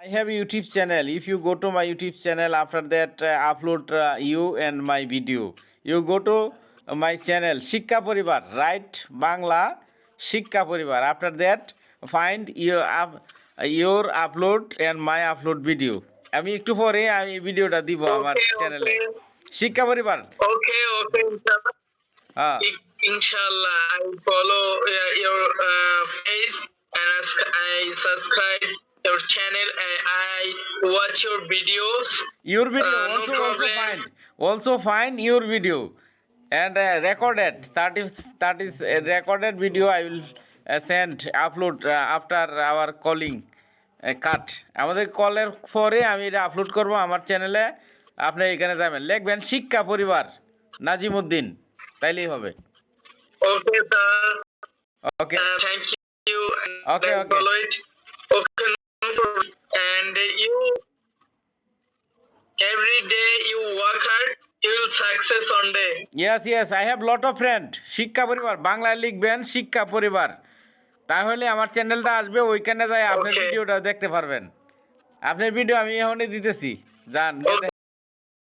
I have a YouTube channel. If you go to my YouTube channel, after that upload you and my video. You go to my channel Shikha Poribar, right? Bangla Shikha Poribar. After that, find your upload and my upload video. আমি একটু পরে আমি ভিডিওটা দিব আমার Okay, চ্যানেলে okay, শিক্ষা পরিবার। okay, inshallah. হ্যাঁ Inshallah, I follow your page and I subscribe your channel and I watch your videos. your video No problem. also find your video and recorded that is a recorded video I will send upload after our calling cut আমাদের কলের পরে আমি এটা upload করব আমার চ্যানেলে আপনি এখানে যাবেন লিখবেন শিক্ষা পরিবার নাজিমউদ্দিন তাইলেই হবে Okay, sir. Okay Thank you. And Okay, I okay. follow it. Okay, no problem. And you every day you work hard, you will success one day. yes I have lot of friend শিক্ষা পরিবার বাংলায় লিখবেন শিক্ষা পরিবার তাহলে আমার চ্যানেলটা আসবে ওইখানে যাই আপনার Okay. ভিডিওটা দেখতে পারবেন আপনার ভিডিও আমি এখনই দিতেছি যান